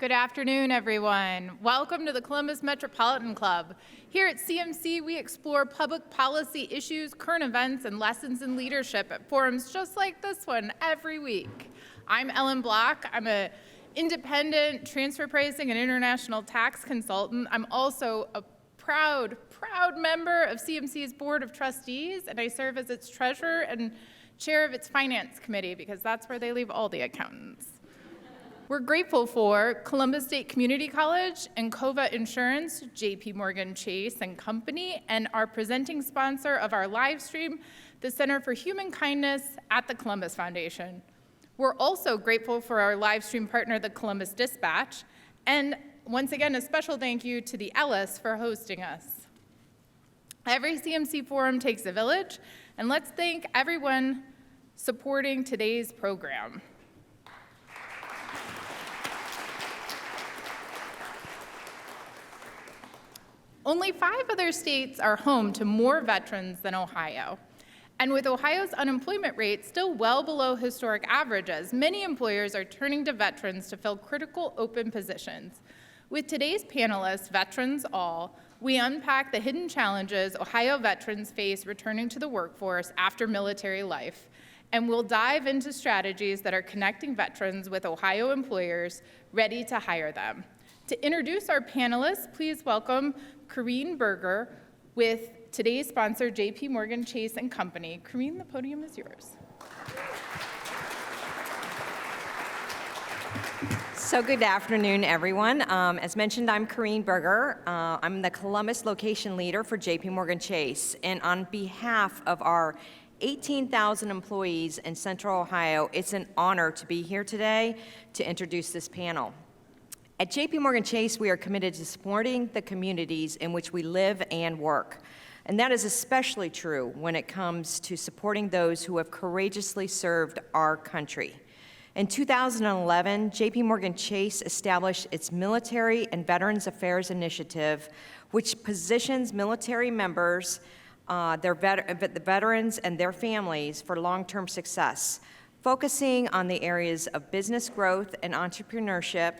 Good afternoon, everyone. Welcome to the Columbus Metropolitan Club. Here at CMC, we explore public policy issues, current events, and lessons in leadership at forums just like this one every week. I'm Ellen Block. I'm an independent transfer pricing and international tax consultant. I'm also a proud member of CMC's Board of Trustees, and I serve as its treasurer and chair of its finance committee because that's where they leave all the accountants. We're grateful for Columbus State Community College and Cova Insurance, JP Morgan Chase and Company, and our presenting sponsor of our live stream, the Center for Human Kindness at the Columbus Foundation. We're also grateful for our live stream partner, the Columbus Dispatch, and once again, a special thank you to the Ellis for hosting us. Every CMC forum takes a village, and let's thank everyone supporting today's program. Only 5 other states are home to more veterans than Ohio. And with Ohio's unemployment rate still well below historic averages, many employers are turning to veterans to fill critical open positions. With today's panelists, Veterans All, we unpack the hidden challenges Ohio veterans face returning to the workforce after military life, and we'll dive into strategies that are connecting veterans with Ohio employers ready to hire them. To introduce our panelists, please welcome Corrine Berger with today's sponsor, JP Morgan Chase and Company. Corrine, the podium is yours. So good afternoon, everyone. As mentioned, I'm Corrine Berger. I'm the Columbus location leader for JP Morgan Chase. And on behalf of our 18,000 employees in Central Ohio, it's an honor to be here today to introduce this panel. At JP Morgan Chase, we are committed to supporting the communities in which we live and work. And that is especially true when it comes to supporting those who have courageously served our country. In 2011, JP Morgan Chase established its Military and Veterans Affairs Initiative, which positions military members, the veterans and their families for long-term success, focusing on the areas of business growth and entrepreneurship,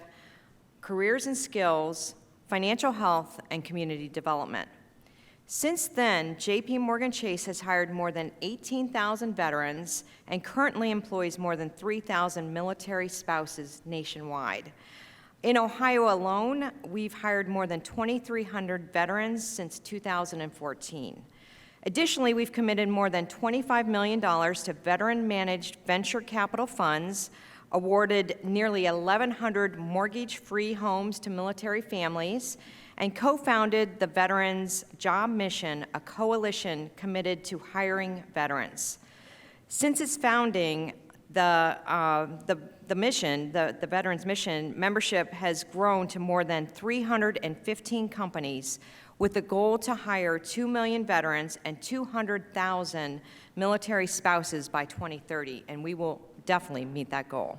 careers and skills, financial health, and community development. Since then, JP Morgan Chase has hired more than 18,000 veterans and currently employs more than 3,000 military spouses nationwide. In Ohio alone, we've hired more than 2,300 veterans since 2014. Additionally, we've committed more than $25 million to veteran-managed venture capital funds, awarded nearly 1,100 mortgage-free homes to military families, and co-founded the Veterans Job Mission, a coalition committed to hiring veterans. Since its founding, the Veterans Mission membership has grown to more than 315 companies with the goal to hire 2 million veterans and 200,000 military spouses by 2030, and we will definitely meet that goal.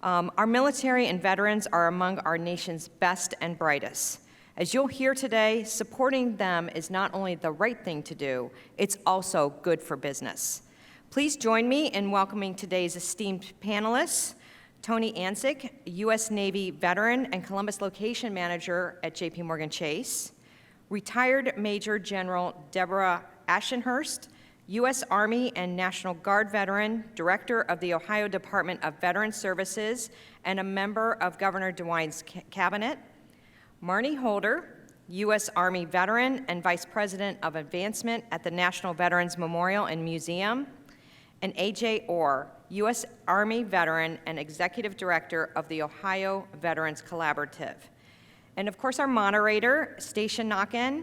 Our military and veterans are among our nation's best and brightest. As you'll hear today, supporting them is not only the right thing to do, it's also good for business. Please join me in welcoming today's esteemed panelists, Tony Ansick, U.S. Navy veteran and Columbus location manager at JP Morgan Chase, retired Major General Deborah Ashenhurst, U.S. Army and National Guard veteran, director of the Ohio Department of Veteran Services, and a member of Governor DeWine's cabinet. Marnie Holder, U.S. Army veteran and vice president of advancement at the National Veterans Memorial and Museum. And A.J. Orr, U.S. Army veteran and executive director of the Ohio Veterans Collaborative. And of course, our moderator, Stacia Nakin,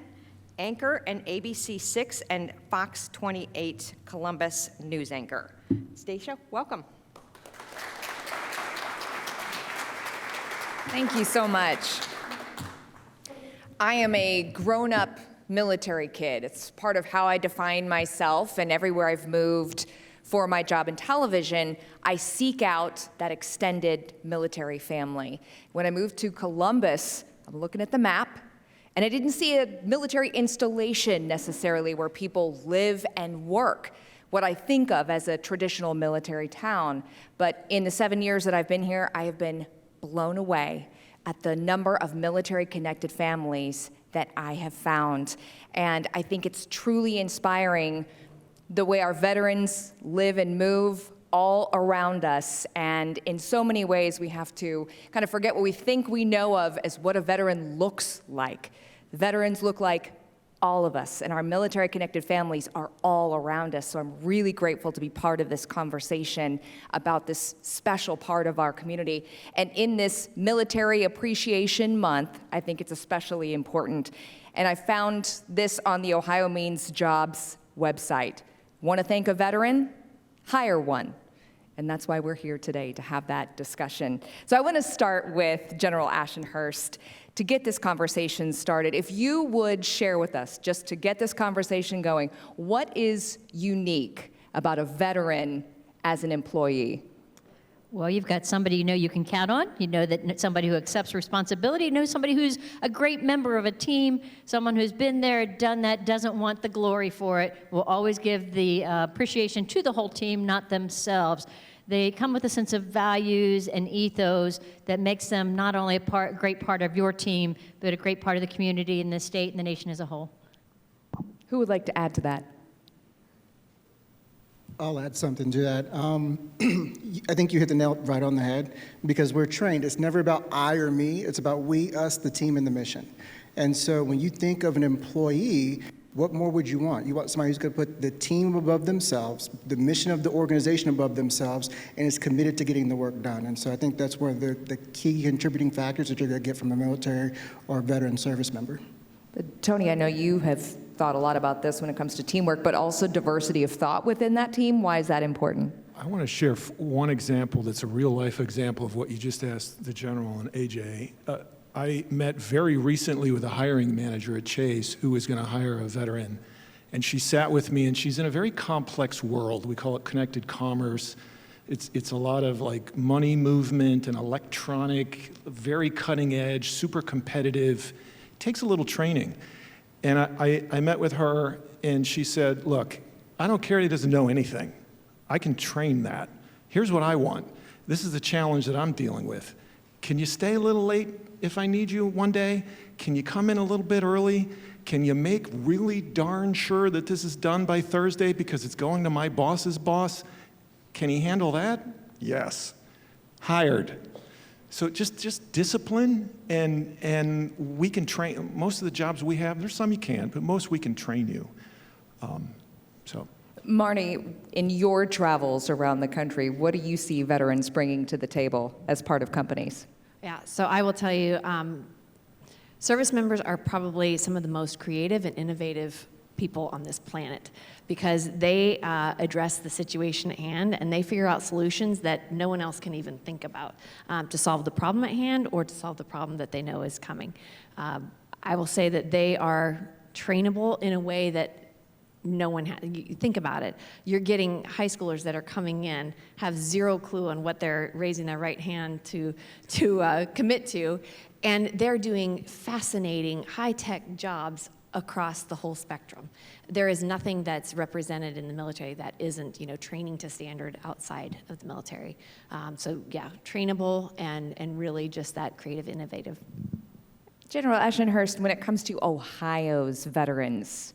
anchor and ABC 6 and Fox 28 Columbus news anchor. Stacia, welcome. Thank you so much. I am a grown-up military kid. It's part of how I define myself, and everywhere I've moved for my job in television, I seek out that extended military family. When I moved to Columbus, I'm looking at the map, and I didn't see a military installation necessarily where people live and work, what I think of as a traditional military town. But in the 7 years that I've been here, I have been blown away. at the number of military-connected families that I have found. And I think it's truly inspiring the way our veterans live and move all around us. And in so many ways, we have to kind of forget what we think we know of as what a veteran looks like. Veterans look like all of us, and our military-connected families are all around us. So I'm really grateful to be part of this conversation about this special part of our community. And in this Military Appreciation Month, I think it's especially important. And I found this on the Ohio Means Jobs website. Want to thank a veteran? Hire one. And that's why we're here today, to have that discussion. So I want to start with General Ashenhurst to get this conversation started. If you would share with us, just to get this conversation going, what is unique about a veteran as an employee? Well, you've got somebody you know you can count on. You know that somebody who accepts responsibility. You know somebody who's a great member of a team, someone who's been there, done that, doesn't want the glory for it, will always give the appreciation to the whole team, not themselves. They come with a sense of values and ethos that makes them not only a great part of your team, but a great part of the community and the state and the nation as a whole. Who would like to add to that? I'll add something to that. I think you hit the nail right on the head, because we're trained. It's never about I or me. It's about we, us, the team, and the mission. And so when you think of an employee, what more would you want? You want somebody who's going to put the team above themselves, the mission of the organization above themselves, and is committed to getting the work done. And so I think that's one of the key contributing factors that you're going to get from a military or veteran service member. Tony, I know you have thought a lot about this when it comes to teamwork, but also diversity of thought within that team. Why is that important? I want to share one example that's a real-life example of what you just asked the General and AJ. I met very recently with a hiring manager at Chase who was going to hire a veteran. And she sat with me, and she's in a very complex world. We call it connected commerce. It's a lot of like money movement and electronic, very cutting edge, super competitive. It takes a little training. And I met with her, and she said, look, I don't care if he doesn't know anything. I can train that. Here's what I want. This is the challenge that I'm dealing with. Can you stay a little late if I need you one day? Can you come in a little bit early? Can you make really darn sure that this is done by Thursday because it's going to my boss's boss? Can he handle that? Yes. Hired. So just discipline, and we can train. Most of the jobs we have, there's some you can't, but most we can train you. Marnie, in your travels around the country, what do you see veterans bringing to the table as part of companies? Yeah, so I will tell you, service members are probably some of the most creative and innovative people on this planet, because they address the situation at hand, and they figure out solutions that no one else can even think about to solve the problem at hand or to solve the problem that they know is coming. I will say that they are trainable in a way that no one has. You think about it. You're getting high schoolers that are coming in, have zero clue on what they're raising their right hand to commit to, and they're doing fascinating, high-tech jobs across the whole spectrum. There is nothing that's represented in the military that isn't, training to standard outside of the military. So yeah, trainable and really just that creative, innovative. General Ashenhurst, when it comes to Ohio's veterans,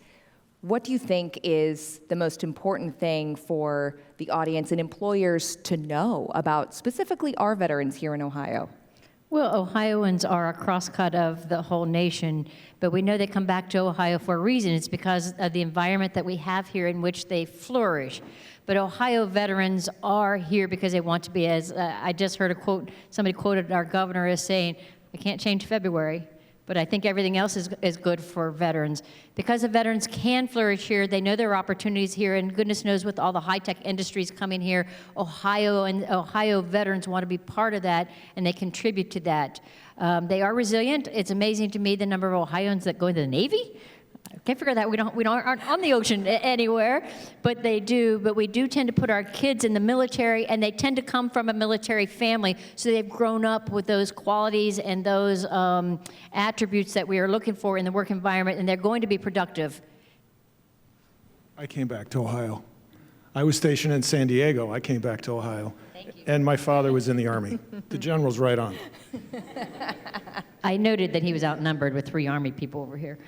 what do you think is the most important thing for the audience and employers to know about specifically our veterans here in Ohio? Well, Ohioans are a crosscut of the whole nation, but we know they come back to Ohio for a reason. It's because of the environment that we have here in which they flourish. But Ohio veterans are here because they want to be, as I just heard a quote, somebody quoted our governor as saying, "I can't change February, but I think everything else is good for veterans." Because the veterans can flourish here, they know there are opportunities here, and goodness knows with all the high-tech industries coming here, Ohio veterans want to be part of that, and they contribute to that. They are resilient. It's amazing to me the number of Ohioans that go into the Navy. I can't figure that. We aren't on the ocean anywhere, but they do. But we do tend to put our kids in the military, and they tend to come from a military family, so they've grown up with those qualities and those attributes that we are looking for in the work environment, and they're going to be productive. I came back to Ohio. I was stationed in San Diego. I came back to Ohio. Thank you. And my father was in the Army. The General's right on. I noted that he was outnumbered with 3 Army people over here.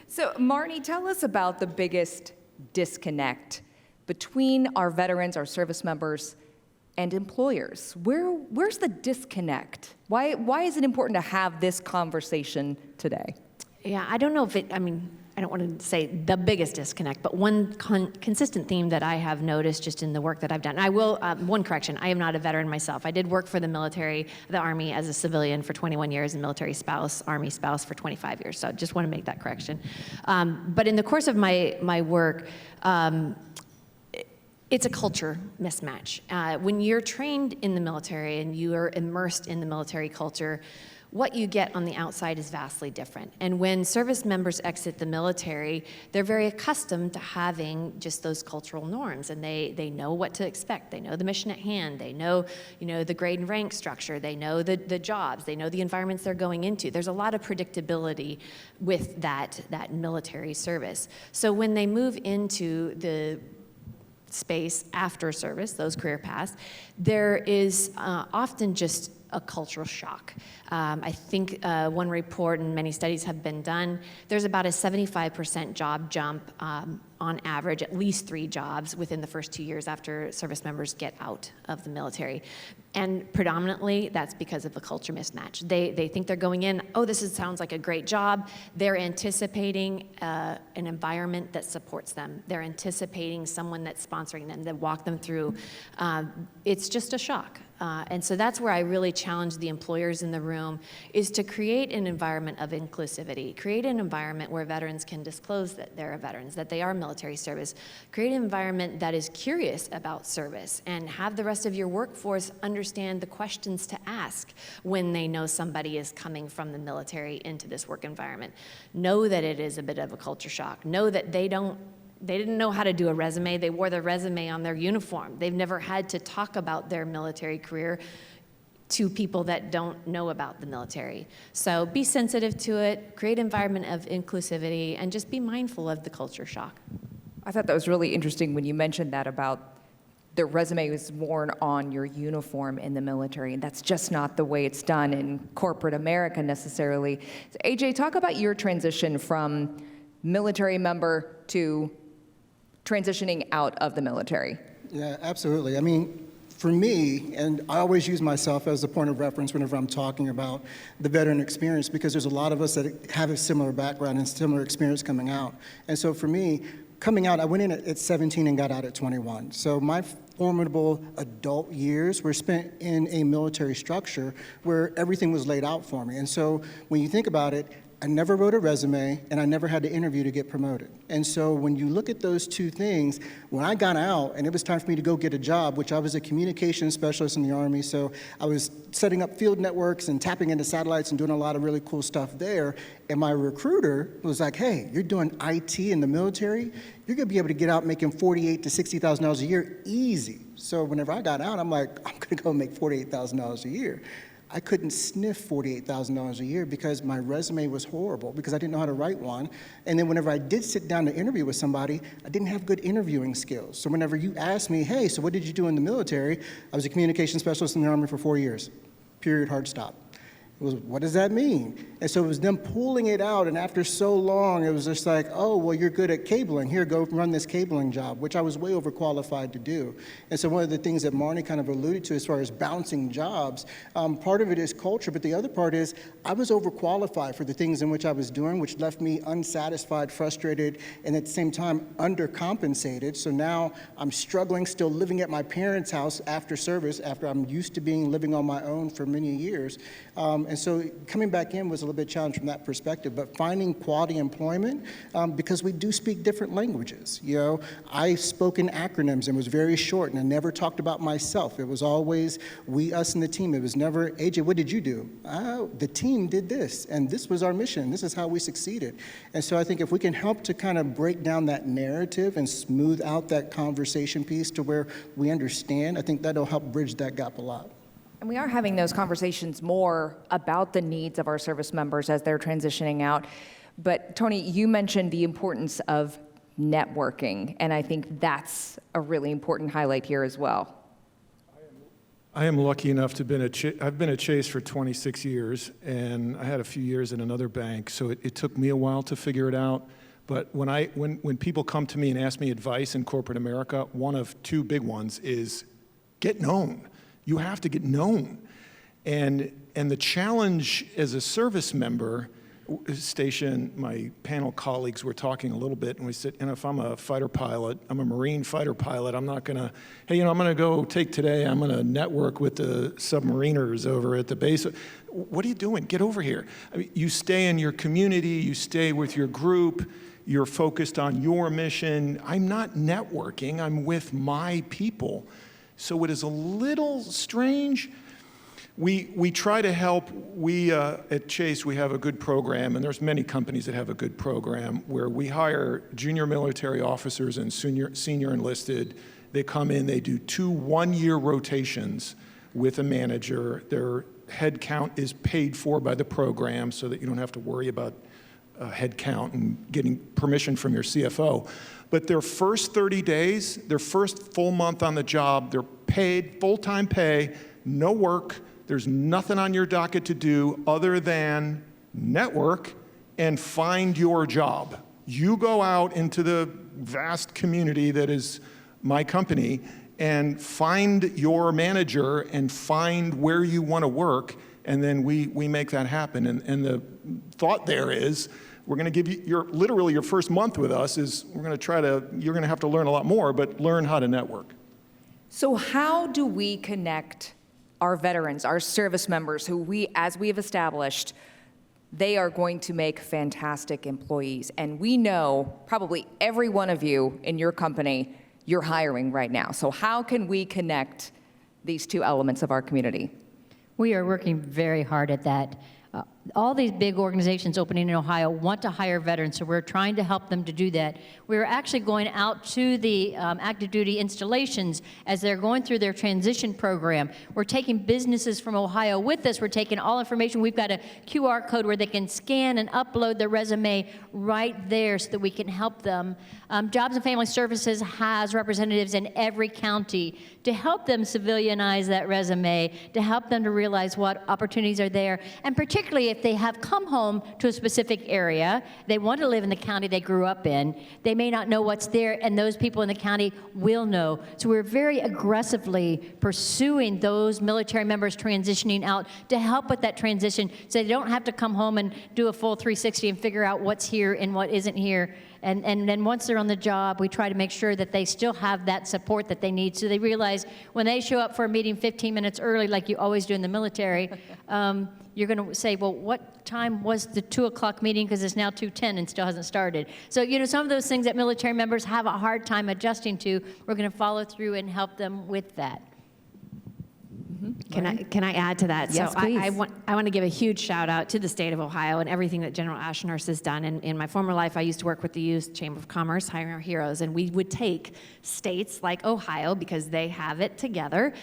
So, Marnie, tell us about the biggest disconnect between our veterans, our service members, and employers. Where's the disconnect? Why is it important to have this conversation today? Yeah, I don't know if I don't want to say the biggest disconnect, but one consistent theme that I have noticed just in the work that I've done. I will, one correction, I am not a veteran myself. I did work for the military, the Army as a civilian for 21 years, and military spouse, Army spouse for 25 years. So I just want to make that correction. But in the course of my work, it's a culture mismatch. When you're trained in the military and you are immersed in the military culture, what you get on the outside is vastly different. And when service members exit the military, they're very accustomed to having just those cultural norms, and they know what to expect. They know the mission at hand. They know, the grade and rank structure. They know the jobs. They know the environments they're going into. There's a lot of predictability with that military service. So when they move into the space after service, those career paths, there is often just a cultural shock. I think one report, and many studies have been done, there's about a 75% job jump on average, at least 3 jobs within the first 2 years after service members get out of the military. And predominantly, that's because of a culture mismatch. They think they're going in, oh, sounds like a great job. They're anticipating an environment that supports them. They're anticipating someone that's sponsoring them, that walk them through. It's just a shock. And so that's where I really challenge the employers in the room, is to create an environment of inclusivity, create an environment where veterans can disclose that they're veterans, that they are military service, create an environment that is curious about service, and have the rest of your workforce understand the questions to ask when they know somebody is coming from the military into this work environment. Know that it is a bit of a culture shock. Know that they didn't know how to do a resume. They wore their resume on their uniform. They've never had to talk about their military career to people that don't know about the military. So be sensitive to it, create an environment of inclusivity, and just be mindful of the culture shock. I thought that was really interesting when you mentioned that about the resume was worn on your uniform in the military, and that's just not the way it's done in corporate America necessarily. So AJ, talk about your transition from military member to transitioning out of the military. Yeah, absolutely. I mean, for me, and I always use myself as a point of reference whenever I'm talking about the veteran experience, because there's a lot of us that have a similar background and similar experience coming out. And so for me, coming out, I went in at 17 and got out at 21. So my formidable adult years were spent in a military structure where everything was laid out for me. And so when you think about it, I never wrote a resume, and I never had to interview to get promoted. And so when you look at those two things, when I got out and it was time for me to go get a job, which I was a communications specialist in the Army, so I was setting up field networks and tapping into satellites and doing a lot of really cool stuff there, and my recruiter was like, hey, you're doing IT in the military, you're gonna be able to get out making $48,000 to $60,000 a year easy. So whenever I got out, I'm like, I'm gonna go make $48,000 a year. I couldn't sniff $48,000 a year because my resume was horrible, because I didn't know how to write one. And then whenever I did sit down to interview with somebody, I didn't have good interviewing skills. So whenever you ask me, hey, so what did you do in the military? I was a communications specialist in the Army for 4 years, period, hard stop. It was, what does that mean? And so it was them pulling it out, and after so long, it was just like, oh, well, you're good at cabling. Here, go run this cabling job, which I was way overqualified to do. And so one of the things that Marnie kind of alluded to as far as bouncing jobs, part of it is culture, but the other part is I was overqualified for the things in which I was doing, which left me unsatisfied, frustrated, and at the same time, undercompensated. So now I'm struggling, still living at my parents' house after service, after I'm used to living on my own for many years. And so coming back in was a little bit challenged from that perspective, but finding quality employment, because we do speak different languages. You know, I spoke in acronyms and was very short, and I never talked about myself. It was always we, us, and the team. It was never, AJ, what did you do? The team did this, and this was our mission. This is how we succeeded. And so I think if we can help to kind of break down that narrative and smooth out that conversation piece to where we understand, I think that'll help bridge that gap a lot. And we are having those conversations more about the needs of our service members as they're transitioning out. But Tony, you mentioned the importance of networking, and I think that's a really important highlight here as well. I am lucky enough to I've been at Chase for 26 years, and I had a few years in another bank, so it took me a while to figure it out. But when people come to me and ask me advice in corporate America, one of two big ones is get known. You have to get known. And the challenge as a service member station, my panel colleagues were talking a little bit, and we said, if I'm a fighter pilot, I'm a Marine fighter pilot, I'm not gonna, hey, I'm gonna go I'm gonna network with the submariners over at the base. What are you doing? Get over here. I mean, you stay in your community, you stay with your group, you're focused on your mission. I'm not networking, I'm with my people. So it is a little strange. We try to help. At Chase, we have a good program, and there's many companies that have a good program where we hire junior military officers and senior enlisted. They come in, they do 2 one-year rotations with a manager. Their head count is paid for by the program so that you don't have to worry about head count and getting permission from your CFO. But their first 30 days, their first full month on the job, they're paid, full-time pay, no work. There's nothing on your docket to do other than network and find your job. You go out into the vast community that is my company and find your manager and find where you want to work, and then we make that happen. And the thought there is, we're going to give you literally your first month with us is you're going to have to learn a lot more, but learn how to network. So how do we connect our veterans, our service members, who as we have established, they are going to make fantastic employees. And we know probably every one of you in your company, you're hiring right now. So how can we connect these two elements of our community? We are working very hard at that. All these big organizations opening in Ohio want to hire veterans, so we're trying to help them to do that. We're actually going out to the active duty installations as they're going through their transition program. We're taking businesses from Ohio with us. We're taking all information. We've got a QR code where they can scan and upload their resume right there so that we can help them. Jobs and Family Services has representatives in every county to help them civilianize that resume, to help them to realize what opportunities are there, and particularly if they have come home to a specific area, they want to live in the county they grew up in, they may not know what's there, and those people in the county will know. So we're very aggressively pursuing those military members transitioning out to help with that transition so they don't have to come home and do a full 360 and figure out what's here and what isn't here. And then once they're on the job, we try to make sure that they still have that support that they need, so they realize when they show up for a meeting 15 minutes early, like you always do in the military, you're going to say, well, what time was the 2 o'clock meeting, because it's now 2:10 and still hasn't started. So, some of those things that military members have a hard time adjusting to, we're going to follow through and help them with that. Can I add to that? Yes, so please. I want to give a huge shout out to the state of Ohio and everything that General Ashenhurst has done. And in my former life, I used to work with the Youth Chamber of Commerce, hiring our heroes, and we would take states like Ohio, because they have it together,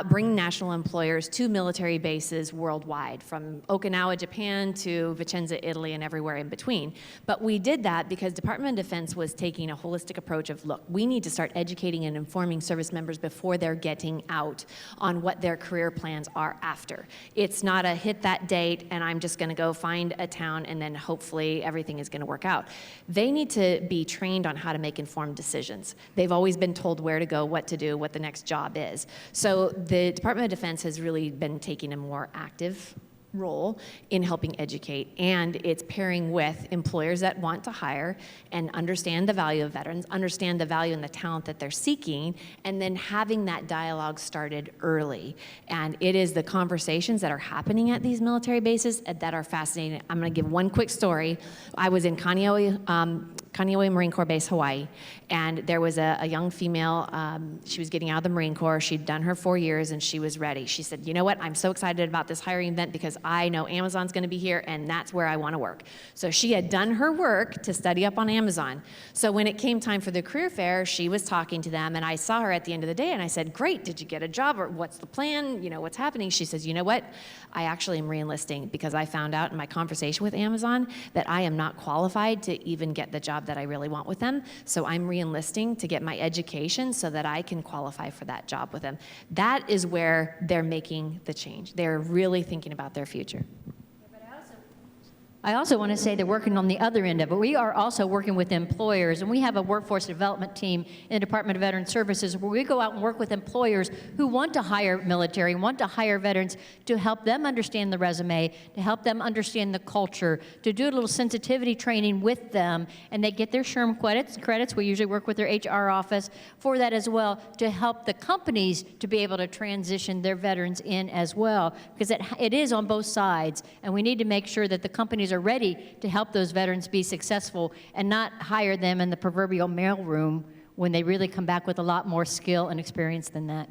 bring national employers to military bases worldwide, from Okinawa, Japan, to Vicenza, Italy, and everywhere in between. But we did that because Department of Defense was taking a holistic approach of, look, we need to start educating and informing service members before they're getting out on what their career plans are after. It's not a hit that date and I'm just going to go find a town and then hopefully everything is going to work out. They need to be trained on how to make informed decisions. They've always been told where to go, what to do, what the next job is. So the Department of Defense has really been taking a more active role in helping educate, and it's pairing with employers that want to hire and understand the value of veterans, understand the value and the talent that they're seeking, and then having that dialogue started early. And it is the conversations that are happening at these military bases that are fascinating. I'm going to give one quick story. I was in Kaneohe Marine Corps Base, Hawaii, and there was a young female. She was getting out of the Marine Corps. She'd done her 4 years, and she was ready. She said, you know what, I'm so excited about this hiring event because because I know Amazon's going to be here and that's where I want to work. So she had done her work to study up on Amazon. So when it came time for the career fair, she was talking to them, and I saw her at the end of the day, and I said, great, did you get a job, or what's the plan, what's happening? She says, you know what, I actually am re-enlisting because I found out in my conversation with Amazon that I am not qualified to even get the job that I really want with them, so I'm re-enlisting to get my education so that I can qualify for that job with them. That is where they're making the change. They're really thinking about their future. I also want to say they're working on the other end of it. We are also working with employers, and we have a workforce development team in the Department of Veteran Services where we go out and work with employers who want to hire military, want to hire veterans, to help them understand the resume, to help them understand the culture, to do a little sensitivity training with them, and they get their SHRM credits. We usually work with their HR office for that as well, to help the companies to be able to transition their veterans in as well, because it is on both sides, and we need to make sure that the companies are ready to help those veterans be successful and not hire them in the proverbial mailroom when they really come back with a lot more skill and experience than that.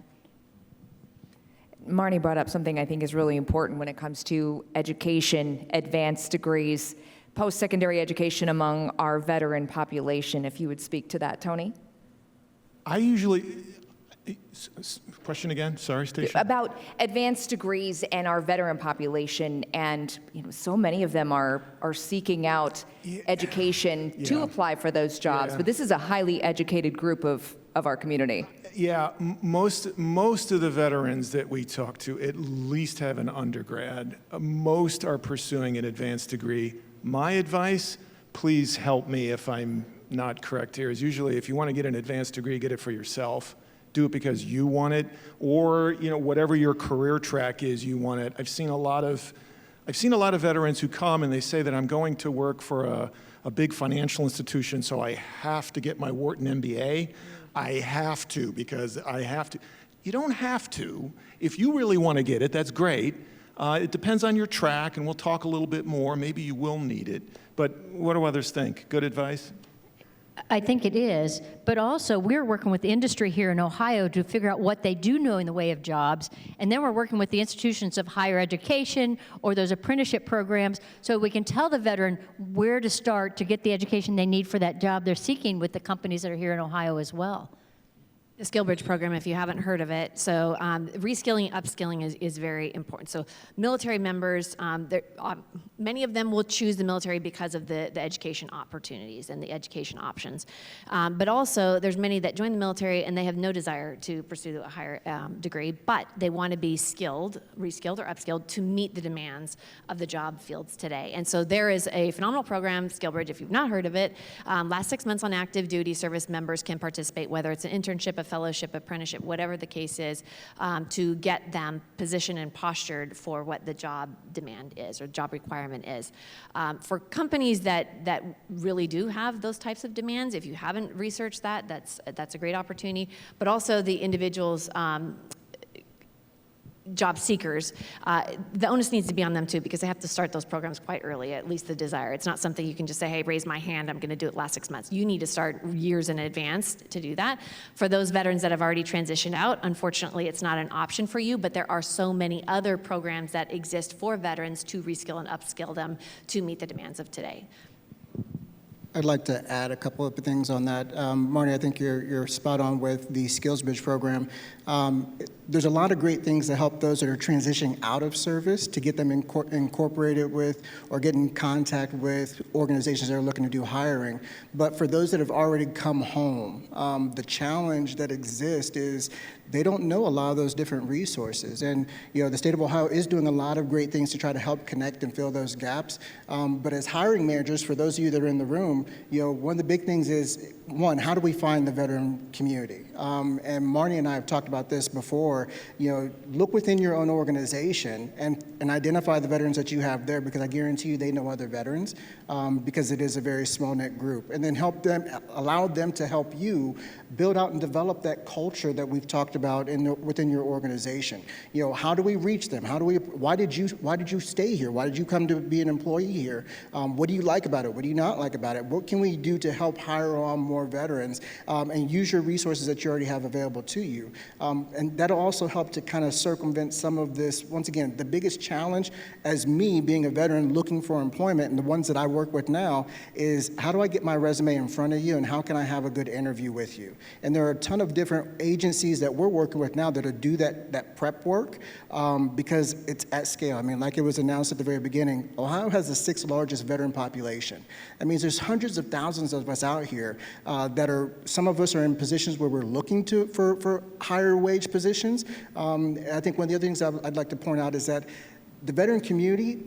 Marnie brought up something I think is really important when it comes to education, advanced degrees, post-secondary education among our veteran population. If you would speak to that, Tony. I usually, question again, sorry, Stacia. About advanced degrees and our veteran population, and so many of them are seeking out education to apply for those jobs. Yeah. But this is a highly educated group of our community. Yeah, most of the veterans that we talk to at least have an undergrad. Most are pursuing an advanced degree. My advice, please help me if I'm not correct here, is usually if you want to get an advanced degree, get it for yourself. Do it because you want it, or whatever your career track is, you want it. I've seen a lot of veterans who come and they say that I'm going to work for a big financial institution, so I have to get my Wharton MBA. I have to because I have to. You don't have to. If you really want to get it, that's great. It depends on your track, and we'll talk a little bit more. Maybe you will need it. But what do others think? Good advice? I think it is, but also we're working with the industry here in Ohio to figure out what they do know in the way of jobs, and then we're working with the institutions of higher education or those apprenticeship programs so we can tell the veteran where to start to get the education they need for that job they're seeking with the companies that are here in Ohio as well. The SkillBridge program, if you haven't heard of it, so reskilling, upskilling is very important. So military members, many of them will choose the military because of the education opportunities and the education options. But also, there's many that join the military and they have no desire to pursue a higher degree, but they want to be skilled, reskilled or upskilled to meet the demands of the job fields today. And so there is a phenomenal program, SkillBridge, if you've not heard of it. Last 6 months on active duty, service members can participate, whether it's an internship, a fellowship, apprenticeship, whatever the case is, to get them positioned and postured for what the job demand is or job requirement is. For companies that really do have those types of demands, if you haven't researched that, that's a great opportunity. But also the individuals, job seekers, the onus needs to be on them too, because they have to start those programs quite early, at least the desire. It's not something you can just say, hey, raise my hand, I'm going to do it last 6 months. You need to start years in advance to do that. For those veterans that have already transitioned out, unfortunately, it's not an option for you, but there are so many other programs that exist for veterans to reskill and upskill them to meet the demands of today. I'd like to add a couple of things on that. Marnie, I think you're spot on with the SkillsBridge program. There's a lot of great things that help those that are transitioning out of service to get them incorporated with or get in contact with organizations that are looking to do hiring. But for those that have already come home, the challenge that exists is they don't know a lot of those different resources. And the state of Ohio is doing a lot of great things to try to help connect and fill those gaps. But as hiring managers, for those of you that are in the room, one of the big things is, one, how do we find the veteran community? And Marnie and I have talked about this before. Look within your own organization and identify the veterans that you have there, because I guarantee you they know other veterans, because it is a very small-knit group. And then allow them to help you build out and develop that culture that we've talked about within your organization. How do we reach them? Why did you stay here? Why did you come to be an employee here? What do you like about it? What do you not like about it? What can we do to help hire on more more veterans, and use your resources that you already have available to you. And that'll also help to kind of circumvent some of this. Once again, the biggest challenge as me being a veteran looking for employment, and the ones that I work with now, is how do I get my resume in front of you, and how can I have a good interview with you? And there are a ton of different agencies that we're working with now that do that prep work, because it's at scale. I mean, like it was announced at the very beginning, Ohio has the 6th largest veteran population. That means there's hundreds of thousands of us out here that are, some of us are in positions where we're looking for higher wage positions. I think one of the other things I'd like to point out is that the veteran community,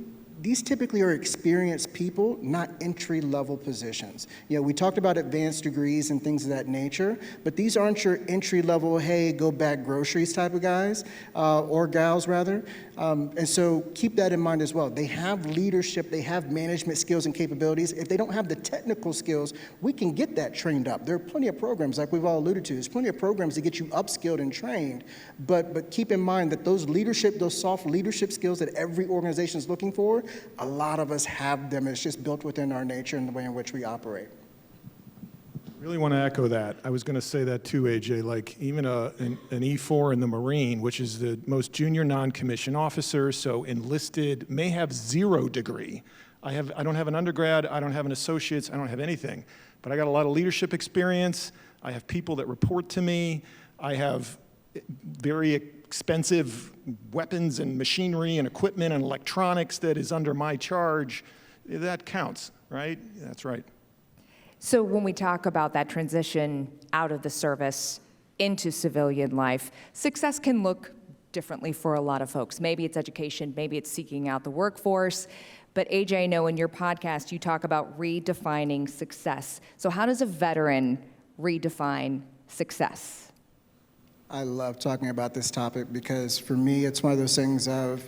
these typically are experienced people, not entry-level positions. You know, we talked about advanced degrees and things of that nature, but these aren't your entry-level, hey, go bag groceries type of guys, or gals rather. And so keep that in mind as well. They have leadership, they have management skills and capabilities. If they don't have the technical skills, we can get that trained up. There are plenty of programs, like we've all alluded to. There's plenty of programs to get you upskilled and trained, but keep in mind that those soft leadership skills that every organization is looking for, a lot of us have them. It's just built within our nature and the way in which we operate. Really want to echo that. I was going to say that too, AJ. Like even an E4 in the Marine, which is the most junior non-commissioned officer, so enlisted, may have 0 degree. I don't have an undergrad, I don't have an associate's, I don't have anything. But I got a lot of leadership experience. I have people that report to me. I have very expensive weapons and machinery and equipment and electronics that is under my charge. That counts, right? That's right. So when we talk about that transition out of the service into civilian life, success can look differently for a lot of folks. Maybe it's education, maybe it's seeking out the workforce. But AJ, I know in your podcast you talk about redefining success. So how does a veteran redefine success? I love talking about this topic because for me, it's one of those things of,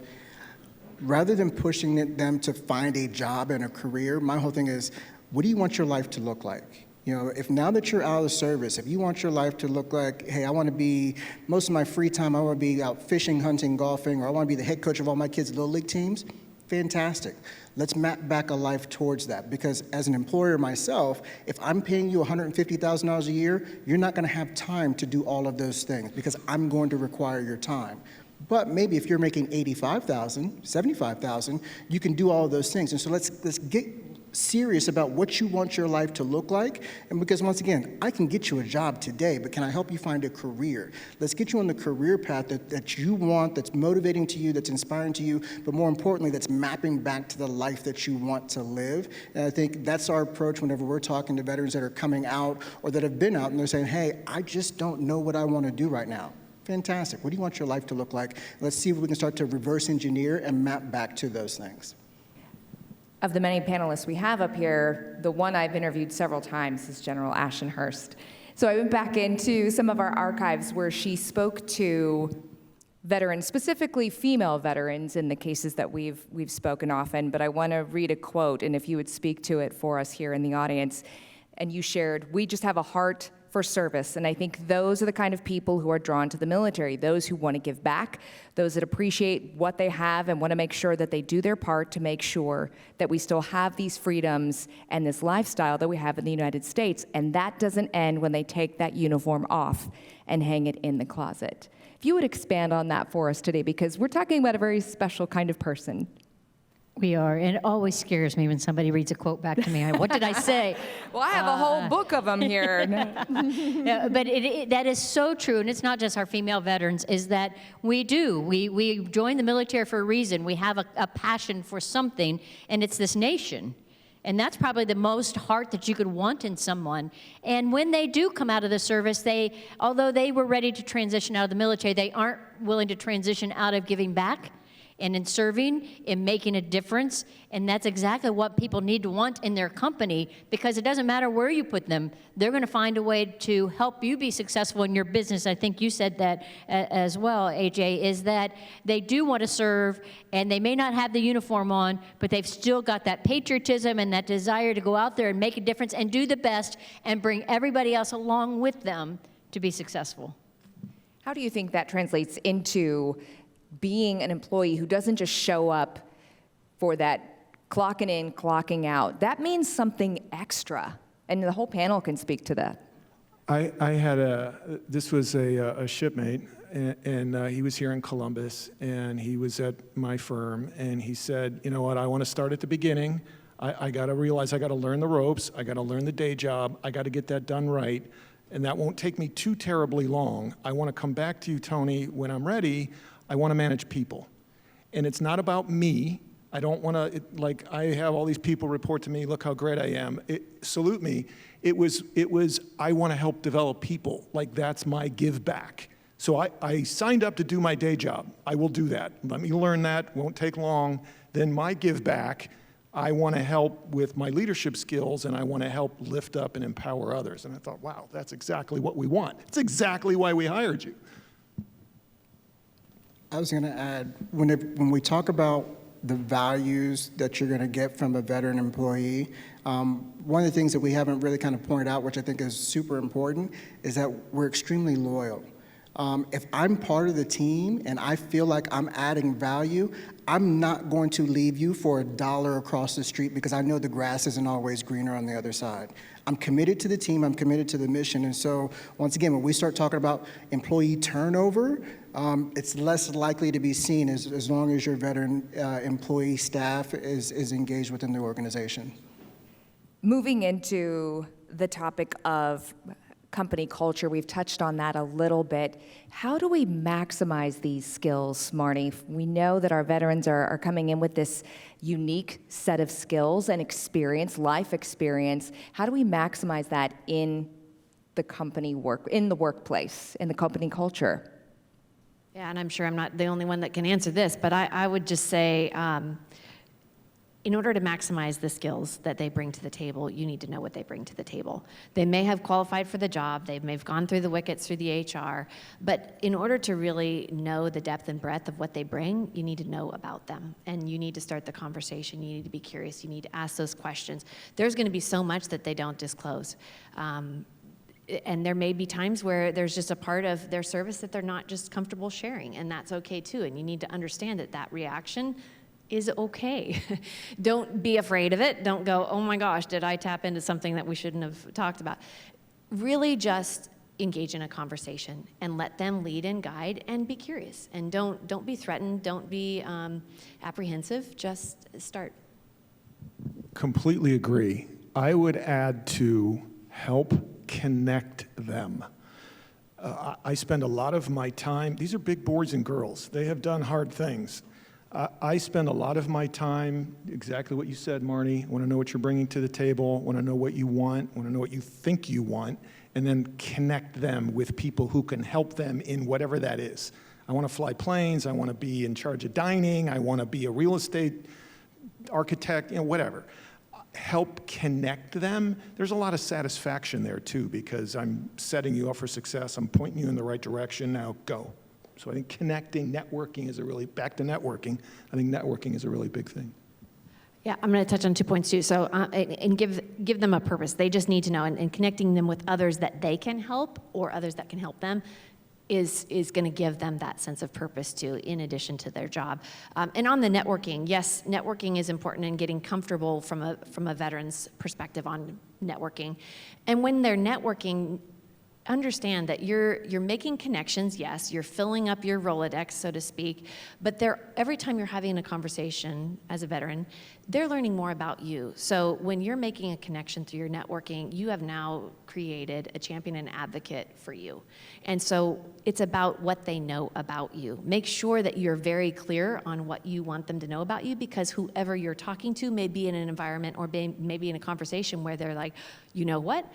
rather than pushing them to find a job and a career, my whole thing is, what do you want your life to look like? You know, if now that you're out of the service, if you want your life to look like, hey, I want to be, most of my free time, I want to be out fishing, hunting, golfing, or I want to be the head coach of all my kids' little league teams, fantastic. Let's map back a life towards that, because as an employer myself, if I'm paying you $150,000 a year, you're not going to have time to do all of those things because I'm going to require your time. But maybe if you're making $85,000, $75,000, you can do all of those things. And so let's get serious about what you want your life to look like. And because once again, I can get you a job today, but can I help you find a career? Let's get you on the career path that you want, that's motivating to you, that's inspiring to you, but more importantly, that's mapping back to the life that you want to live. And I think that's our approach whenever we're talking to veterans that are coming out or that have been out and they're saying, hey, I just don't know what I want to do right now. Fantastic. What do you want your life to look like? Let's see if we can start to reverse engineer and map back to those things. Of the many panelists we have up here, the one I've interviewed several times is General Ashenhurst. So I went back into some of our archives where she spoke to veterans, specifically female veterans in the cases that we've spoken often, but I want to read a quote, and if you would speak to it for us here in the audience. And you shared, "We just have a heart for service, and I think those are the kind of people who are drawn to the military, those who want to give back, those that appreciate what they have and want to make sure that they do their part to make sure that we still have these freedoms and this lifestyle that we have in the United States, and that doesn't end when they take that uniform off and hang it in the closet." If you would expand on that for us today, because we're talking about a very special kind of person. We are, and it always scares me when somebody reads a quote back to me. What did I say? Well, I have a whole book of them here. Yeah, but that is so true, and it's not just our female veterans, is that we join the military for a reason. We have a passion for something, and it's this nation. And that's probably the most heart that you could want in someone. And when they do come out of the service, although they were ready to transition out of the military, they aren't willing to transition out of giving back and in serving, in making a difference. And that's exactly what people need to want in their company, because it doesn't matter where you put them, they're gonna find a way to help you be successful in your business. I think you said that as well, AJ, is that they do want to serve, and they may not have the uniform on, but they've still got that patriotism and that desire to go out there and make a difference and do the best and bring everybody else along with them to be successful. How do you think that translates into being an employee who doesn't just show up for that clocking in, clocking out? That means something extra. And the whole panel can speak to that. This was a shipmate, and he was here in Columbus, and he was at my firm, and he said, you know what, I want to start at the beginning. I got to realize I got to learn the ropes, I got to learn the day job, I got to get that done right, and that won't take me too terribly long. I want to come back to you, Tony, when I'm ready. I want to manage people. And it's not about me. I don't want to, like, I have all these people report to me, look how great I am. Salute me. It was, I want to help develop people. Like, that's my give back. So I signed up to do my day job. I will do that. Let me learn that. Won't take long. Then my give back, I want to help with my leadership skills, and I want to help lift up and empower others. And I thought, wow, that's exactly what we want. It's exactly why we hired you. I was going to add, when we talk about the values that you're going to get from a veteran employee, one of the things that we haven't really kind of pointed out, which I think is super important, is that we're extremely loyal. If I'm part of the team and I feel like I'm adding value, I'm not going to leave you for $1 across the street because I know the grass isn't always greener on the other side. I'm committed to the team, I'm committed to the mission, and so once again, when we start talking about employee turnover, it's less likely to be seen as long as your veteran employee staff is engaged within the organization. Moving into the topic of company culture, we've touched on that a little bit. How do we maximize these skills, Marnie? We know that our veterans are coming in with this unique set of skills and experience, life experience. How do we maximize that in the company in the workplace, in the company culture? Yeah, and I'm sure I'm not the only one that can answer this, but I would just say, in order to maximize the skills that they bring to the table, you need to know what they bring to the table. They may have qualified for the job, they may have gone through the wickets through the HR, but in order to really know the depth and breadth of what they bring, you need to know about them. And you need to start the conversation, you need to be curious, you need to ask those questions. There's gonna be so much that they don't disclose. And there may be times where there's just a part of their service that they're not just comfortable sharing, and that's okay too. And you need to understand that reaction is okay. Don't be afraid of it. Don't go, oh my gosh, did I tap into something that we shouldn't have talked about? Really just engage in a conversation and let them lead and guide and be curious. And don't be threatened, don't be apprehensive, just start. Completely agree. I would add to help connect them. I spend a lot of my time, these are big boys and girls. They have done hard things. I spend a lot of my time, exactly what you said, Marnie, want to know what you're bringing to the table, want to know what you want to know what you think you want, and then connect them with people who can help them in whatever that is. I want to fly planes, I want to be in charge of dining, I want to be a real estate architect, whatever. Help connect them. There's a lot of satisfaction there too, because I'm setting you up for success, I'm pointing you in the right direction, now go. So I think connecting, networking is back to networking, I think networking is a really big thing. Yeah, I'm going to touch on 2 points too. So, and give them a purpose. They just need to know, and connecting them with others that they can help or others that can help them is going to give them that sense of purpose too, in addition to their job. And on the networking, yes, networking is important in getting comfortable from a veteran's perspective on networking. And when they're networking, understand that you're making connections, yes, you're filling up your Rolodex, so to speak, but every time you're having a conversation as a veteran, they're learning more about you. So when you're making a connection through your networking, you have now created a champion and advocate for you. And so it's about what they know about you. Make sure that you're very clear on what you want them to know about you, because whoever you're talking to may be in an environment or maybe in a conversation where they're like, you know what?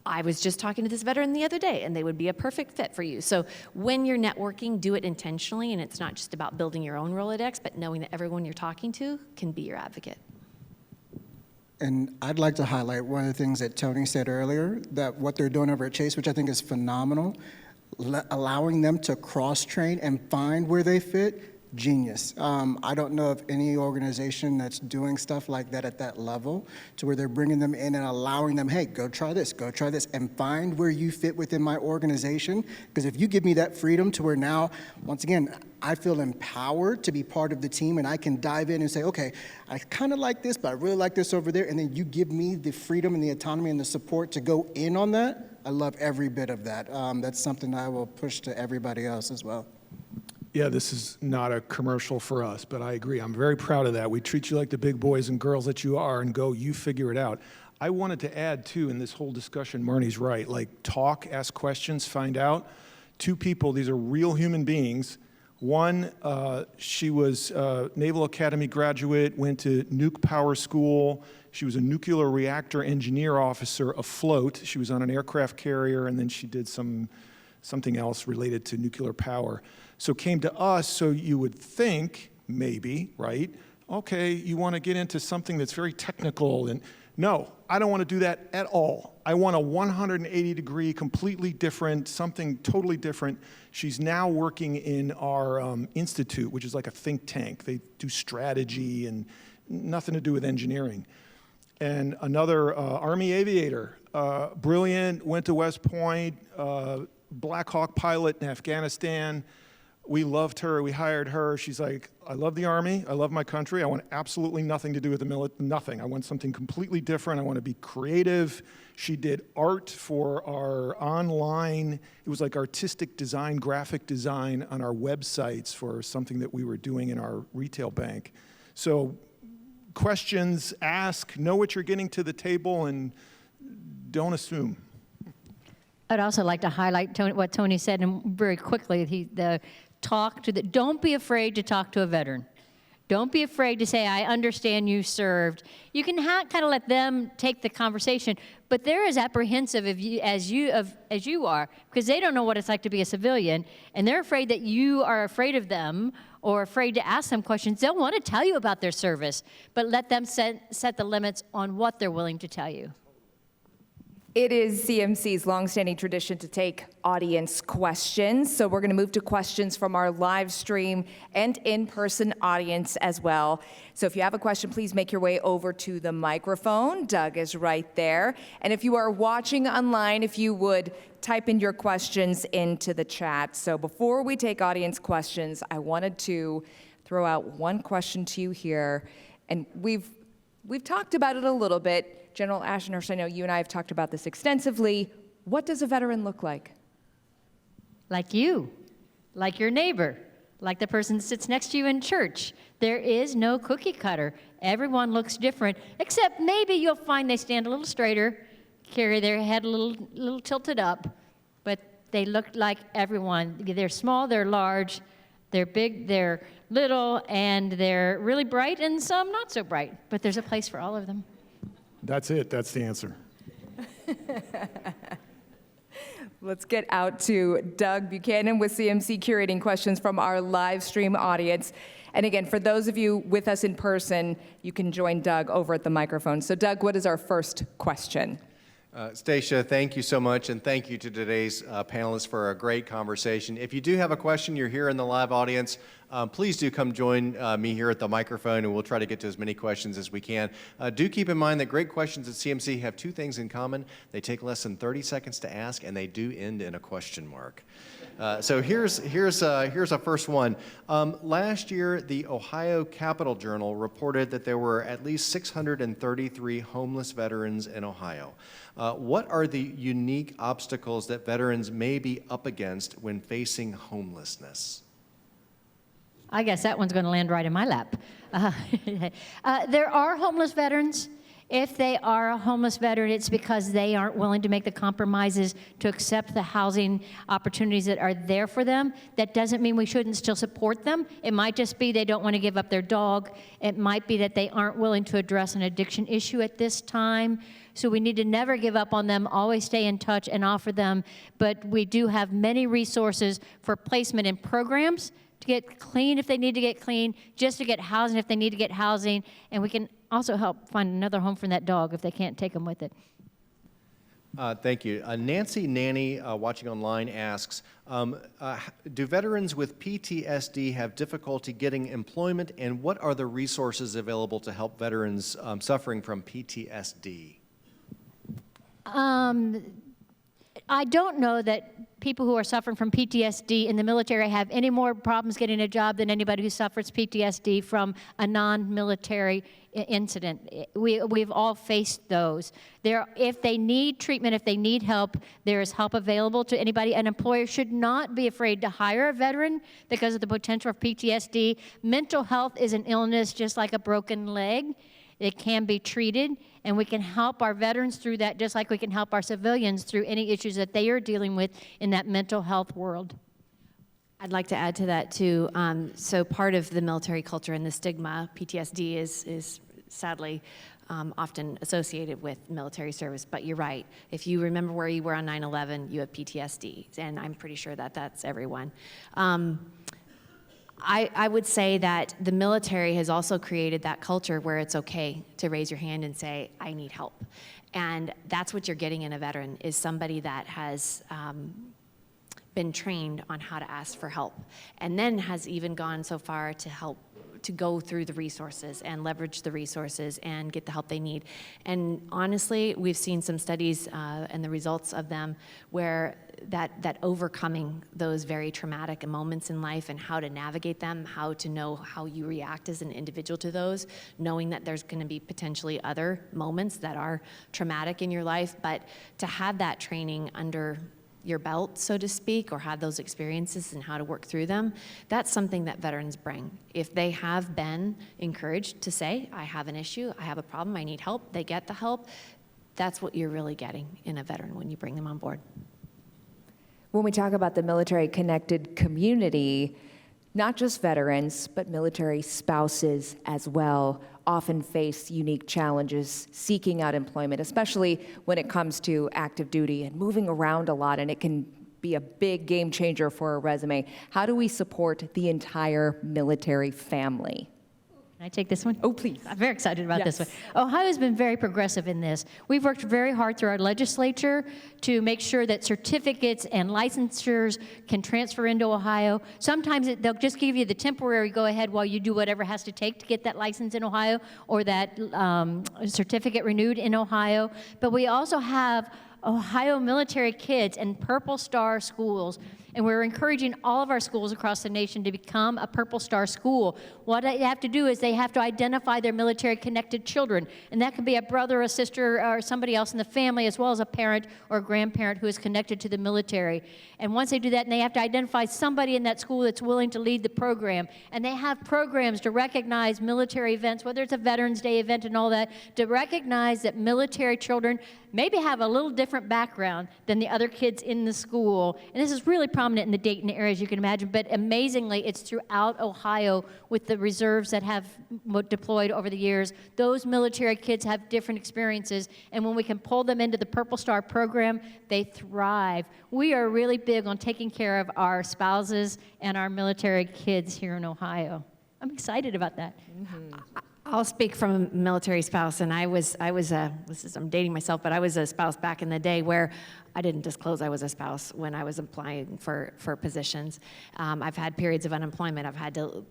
I was just talking to this veteran the other day, and they would be a perfect fit for you. So when you're networking, do it intentionally, and it's not just about building your own Rolodex, but knowing that everyone you're talking to can be your advocate. And I'd like to highlight one of the things that Tony said earlier, that what they're doing over at Chase, which I think is phenomenal, allowing them to cross-train and find where they fit. genius. I don't know of any organization that's doing stuff like that at that level, to where they're bringing them in and allowing them, hey, go try this, and find where you fit within my organization. Because if you give me that freedom to where now, once again, I feel empowered to be part of the team, and I can dive in and say, okay, I kind of like this, but I really like this over there, and then you give me the freedom and the autonomy and the support to go in on that. I love every bit of that. That's something I will push to everybody else as well. Yeah, this is not a commercial for us, but I agree. I'm very proud of that. We treat you like the big boys and girls that you are and go, you figure it out. I wanted to add, too, in this whole discussion, Marnie's right, like talk, ask questions, find out. Two people, these are real human beings. One, she was a Naval Academy graduate, went to nuke power school. She was a nuclear reactor engineer officer afloat. She was on an aircraft carrier, and then she did something else related to nuclear power. So came to us, so you would think, maybe, right? Okay, you want to get into something that's very technical, and no, I don't want to do that at all. I want a 180-degree, completely different, something totally different. She's now working in our institute, which is like a think tank. They do strategy and nothing to do with engineering. And another Army aviator, brilliant, went to West Point, Black Hawk pilot in Afghanistan. We loved her, we hired her. She's like, I love the Army, I love my country, I want absolutely nothing to do with the military, nothing. I want something completely different, I want to be creative. She did art for our online, it was like artistic design, graphic design on our websites for something that we were doing in our retail bank. So questions, ask, know what you're getting to the table, and don't assume. I'd also like to highlight what Tony said, and very quickly, don't be afraid to talk to a veteran. Don't be afraid to say, I understand you served. You can kind of let them take the conversation, but they're as apprehensive as you are, because they don't know what it's like to be a civilian, and they're afraid that you are afraid of them or afraid to ask them questions. They'll want to tell you about their service, but let them set the limits on what they're willing to tell you. It is CMC's longstanding tradition to take audience questions. So we're going to move to questions from our live stream and in-person audience as well. So if you have a question, please make your way over to the microphone. Doug is right there. And if you are watching online, if you would type in your questions into the chat. So before we take audience questions, I wanted to throw out one question to you here. And we've talked about it a little bit. General Ashenhurst, I know you and I have talked about this extensively. What does a veteran look like? Like you, like your neighbor, like the person that sits next to you in church. There is no cookie cutter. Everyone looks different, except maybe you'll find they stand a little straighter, carry their head a little tilted up, but they look like everyone. They're small, they're large, they're big, they're little, and they're really bright, and some not so bright, but there's a place for all of them. That's it, that's the answer. Let's get out to Doug Buchanan with CMC curating questions from our live stream audience. And again, for those of you with us in person, you can join Doug over at the microphone. So Doug, what is our first question? Stacia, thank you so much, and thank you to today's panelists for a great conversation. If you do have a question, you're here in the live audience, please do come join me here at the microphone, and we'll try to get to as many questions as we can. Do keep in mind that great questions at CMC have two things in common. They take less than 30 seconds to ask, and they do end in a question mark. So here's a first one. Last year, the Ohio Capital Journal reported that there were at least 633 homeless veterans in Ohio. What are the unique obstacles that veterans may be up against when facing homelessness? I guess that one's going to land right in my lap. There are homeless veterans. If they are a homeless veteran, it's because they aren't willing to make the compromises to accept the housing opportunities that are there for them. That doesn't mean we shouldn't still support them. It might just be they don't want to give up their dog. It might be that they aren't willing to address an addiction issue at this time. So we need to never give up on them, always stay in touch and offer them. But we do have many resources for placement in programs to get clean if they need to get clean, just to get housing if they need to get housing, and we can also help find another home for that dog if they can't take them with it. Thank you. Nancy Nanny, watching online, asks, do veterans with PTSD have difficulty getting employment, and what are the resources available to help veterans suffering from PTSD? I don't know that people who are suffering from PTSD in the military have any more problems getting a job than anybody who suffers PTSD from a non-military incident. We've all faced those. If they need treatment, if they need help, there is help available to anybody. An employer should not be afraid to hire a veteran because of the potential of PTSD. Mental health is an illness just like a broken leg. It can be treated, and we can help our veterans through that just like we can help our civilians through any issues that they are dealing with in that mental health world. I'd like to add to that, too. So part of the military culture and the stigma, PTSD is sadly often associated with military service. But you're right. If you remember where you were on 9/11, you have PTSD, and I'm pretty sure that that's everyone. I would say that the military has also created that culture where it's okay to raise your hand and say, I need help. And that's what you're getting in a veteran, is somebody that has been trained on how to ask for help, and then has even gone so far to help to go through the resources and leverage the resources and get the help they need. And honestly, we've seen some studies and the results of them where that overcoming those very traumatic moments in life and how to navigate them, how to know how you react as an individual to those, knowing that there's going to be potentially other moments that are traumatic in your life, but to have that training under your belt, so to speak, or have those experiences and how to work through them, that's something that veterans bring. If they have been encouraged to say, I have an issue, I have a problem, I need help, they get the help, that's what you're really getting in a veteran when you bring them on board. When we talk about the military-connected community, not just veterans, but military spouses as well often face unique challenges seeking out employment, especially when it comes to active duty and moving around a lot, and it can be a big game changer for a resume. How do we support the entire military family? Can I take this one? Oh, please. I'm very excited about this Yes. one. Ohio's been very progressive in this. We've worked very hard through our legislature to make sure that certificates and licensures can transfer into Ohio. Sometimes they'll just give you the temporary go-ahead while you do whatever has to take to get that license in Ohio or that certificate renewed in Ohio. But we also have Ohio military kids in Purple Star schools, and we're encouraging all of our schools across the nation to become a Purple Star school. What they have to do is they have to identify their military-connected children, and that could be a brother, a sister, or somebody else in the family, as well as a parent or a grandparent who is connected to the military. And once they do that, and they have to identify somebody in that school that's willing to lead the program, and they have programs to recognize military events, whether it's a Veterans Day event and all that, to recognize that military children maybe have a little different background than the other kids in the school. And this is really prominent in the Dayton area, as you can imagine, but amazingly, it's throughout Ohio with the reserves that have deployed over the years. Those military kids have different experiences, and when we can pull them into the Purple Star program, they thrive. We are really big on taking care of our spouses and our military kids here in Ohio. I'm excited about that. Mm-hmm. I'll speak from a military spouse, and I'm dating myself, but I was a spouse back in the day where I didn't disclose I was a spouse when I was applying for positions. I've had periods of unemployment.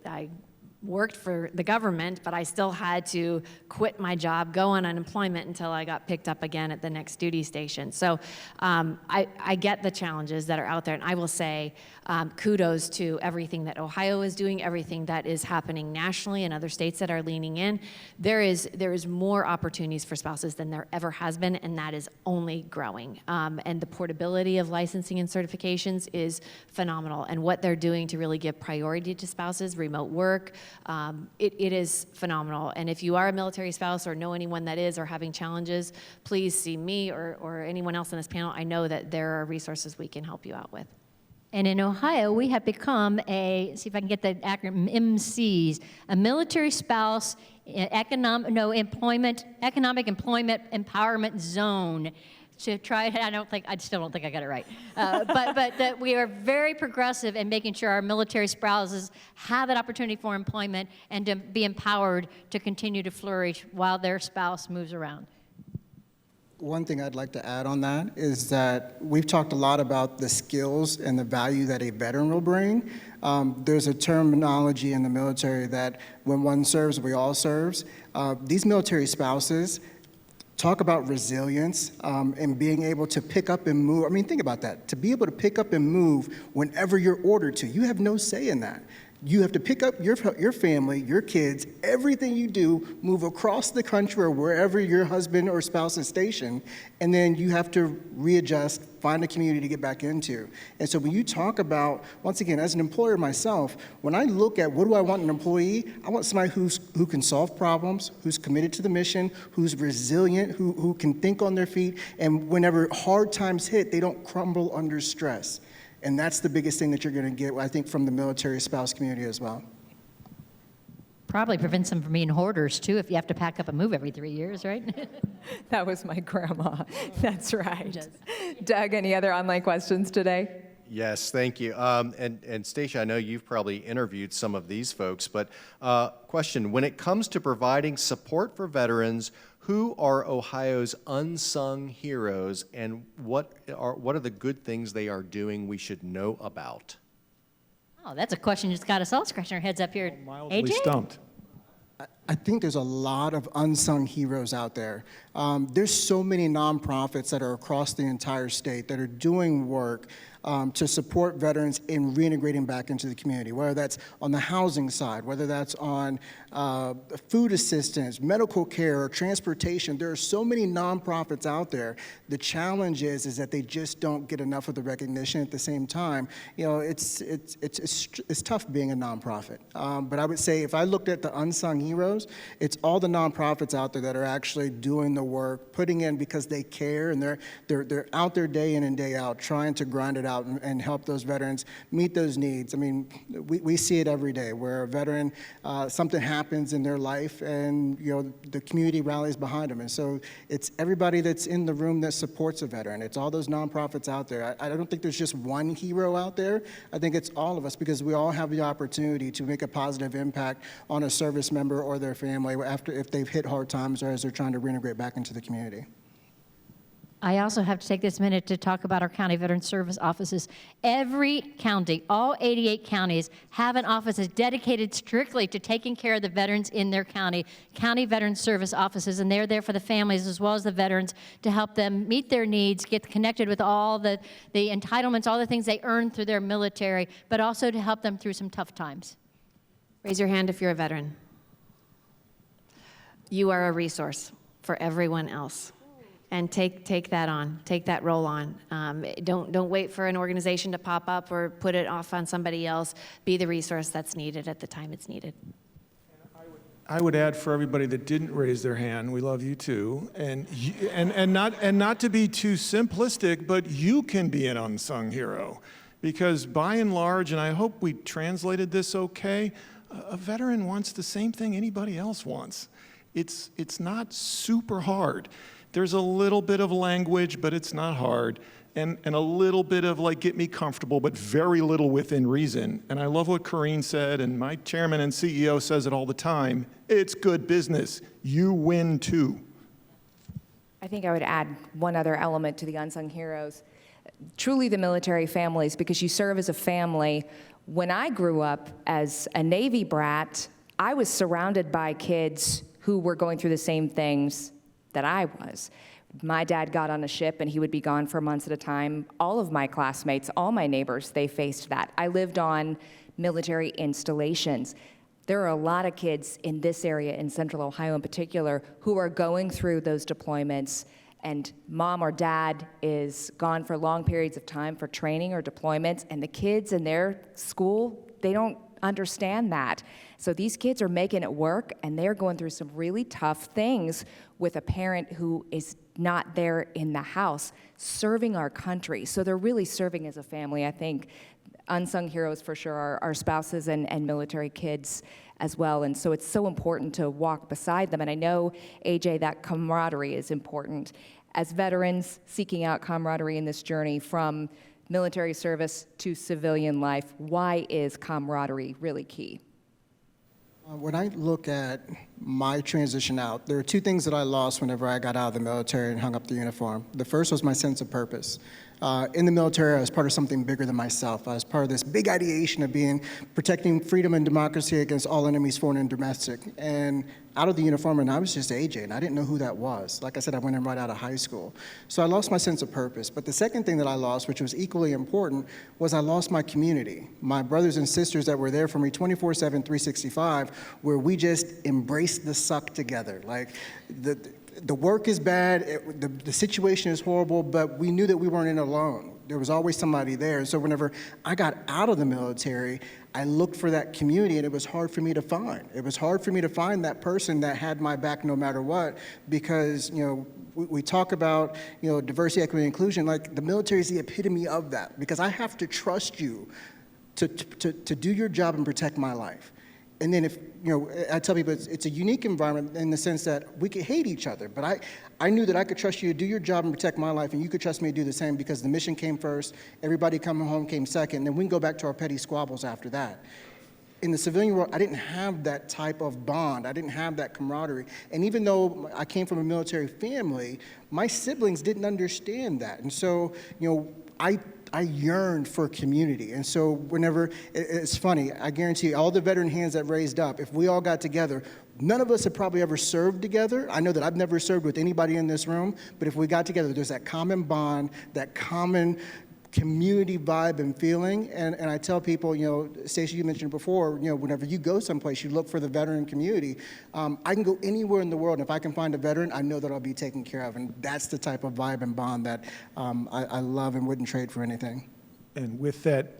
I worked for the government, but I still had to quit my job, go on unemployment until I got picked up again at the next duty station. So I get the challenges that are out there, and I will say kudos to everything that Ohio is doing, everything that is happening nationally and other states that are leaning in. There is more opportunities for spouses than there ever has been, and that is only growing. And the portability of licensing and certifications is phenomenal, and what they're doing to really give priority to spouses, remote work, it is phenomenal. And if you are a military spouse or know anyone that is or having challenges, please see me or anyone else on this panel. I know that there are resources we can help you out with. And in Ohio, we have become see if I can get the acronym, MCs, a military spouse economic employment empowerment zone. To try it, I still don't think I got it right. But that we are very progressive in making sure our military spouses have that opportunity for employment and to be empowered to continue to flourish while their spouse moves around. One thing I'd like to add on that is that we've talked a lot about the skills and the value that a veteran will bring. There's a terminology in the military that when one serves, we all serves. These military spouses talk about resilience and being able to pick up and move. I mean, think about that. To be able to pick up and move whenever you're ordered to, you have no say in that. You have to pick up your family, your kids, everything you do, move across the country or wherever your husband or spouse is stationed, and then you have to readjust, find a community to get back into. And so when you talk about, once again, as an employer myself, when I look at what do I want in an employee, I want somebody who can solve problems, who's committed to the mission, who's resilient, who can think on their feet, and whenever hard times hit, they don't crumble under stress. And that's the biggest thing that you're going to get, I think, from the military spouse community as well. Probably prevents them from being hoarders, too, if you have to pack up and move every 3 years, right? That was my grandma. That's right. Yes. Doug, any other online questions today? Yes, thank you. And Stacia, I know you've probably interviewed some of these folks, but question, when it comes to providing support for veterans, who are Ohio's unsung heroes, and what are the good things they are doing we should know about? Oh, that's a question that's got us all scratching our heads up here. Mildly AJ? stumped. I think there's a lot of unsung heroes out there. There's so many nonprofits that are across the entire state that are doing work to support veterans in reintegrating back into the community, whether that's on the housing side, whether that's on food assistance, medical care, or transportation. There are so many nonprofits out there. The challenge is that they just don't get enough of the recognition. At the same time, you know, it's tough being a nonprofit. But I would say if I looked at the unsung heroes, it's all the nonprofits out there that are actually doing the work, putting in because they care, and they're out there day in and day out trying to grind it out and help those veterans meet those needs. I mean, we see it every day where a veteran, something happens in their life, and you know the community rallies behind them. And so it's everybody that's in the room that supports a veteran. It's all those nonprofits out there. I don't think there's just one hero out there. I think it's all of us, because we all have the opportunity to make a positive impact on a service member or their family if they've hit hard times or as they're trying to reintegrate back into the community. I also have to take this minute to talk about our county veteran service offices. Every county, all 88 counties, have an office that's dedicated strictly to taking care of the veterans in their county veteran service offices, and they're there for the families as well as the veterans to help them meet their needs, get connected with all the entitlements, all the things they earn through their military, but also to help them through some tough times. Raise your hand if you're a veteran. You are a resource for everyone else. And take that on, take that role on. Don't wait for an organization to pop up or put it off on somebody else. Be the resource that's needed at the time it's needed. I would add for everybody that didn't raise their hand, we love you too, and not to be too simplistic, but you can be an unsung hero, because by and large, and I hope we translated this okay, a veteran wants the same thing anybody else wants. It's not super hard. There's a little bit of language, but it's not hard, and a little bit of like get me comfortable, but very little within reason. And I love what Corrine said, and my chairman and CEO says it all the time. It's good business. You win too. I think I would add one other element to the unsung heroes. Truly the military families, because you serve as a family. When I grew up as a Navy brat, I was surrounded by kids who were going through the same things that I was. My dad got on a ship and he would be gone for months at a time. All of my classmates, all my neighbors, they faced that. I lived on military installations. There are a lot of kids in this area, in Central Ohio in particular, who are going through those deployments, and mom or dad is gone for long periods of time for training or deployments, and the kids in their school, they don't understand that. So these kids are making it work, and they're going through some really tough things with a parent who is not there in the house serving our country. So they're really serving as a family. I think unsung heroes for sure are our spouses and military kids as well. And so it's so important to walk beside them. And I know, AJ, that camaraderie is important. As veterans seeking out camaraderie in this journey from military service to civilian life, why is camaraderie really key? When I look at my transition out, there are two things that I lost whenever I got out of the military and hung up the uniform. The first was my sense of purpose. In the military, I was part of something bigger than myself. I was part of this big ideation of protecting freedom and democracy against all enemies, foreign and domestic. And out of the uniform, and I was just AJ, and I didn't know who that was. Like I said, I went in right out of high school. So I lost my sense of purpose. But the second thing that I lost, which was equally important, was I lost my community. My brothers and sisters that were there for me 24/7, 365, where we just embraced the suck together. Like, the work is bad, the situation is horrible, but we knew that we weren't in alone. There was always somebody there. And so whenever I got out of the military, I looked for that community, and it was hard for me to find. It was hard for me to find that person that had my back no matter what, because, we talk about, diversity, equity, and inclusion. Like, the military is the epitome of that, because I have to trust you to do your job and protect my life. And then I tell people it's a unique environment in the sense that we could hate each other, but I knew that I could trust you to do your job and protect my life, and you could trust me to do the same, because the mission came first, everybody coming home came second, and then we can go back to our petty squabbles after that. In the civilian world, I didn't have that type of bond. I didn't have that camaraderie. And even though I came from a military family, my siblings didn't understand that. And so, I yearned for community. And so whenever, it's funny, I guarantee you, all the veteran hands that raised up, if we all got together, none of us have probably ever served together. I know that I've never served with anybody in this room, but if we got together, there's that common bond, that common community vibe and feeling. And I tell people, Stacey, you mentioned before, whenever you go someplace, you look for the veteran community. I can go anywhere in the world, and if I can find a veteran, I know that I'll be taken care of. And that's the type of vibe and bond that I love and wouldn't trade for anything. And with that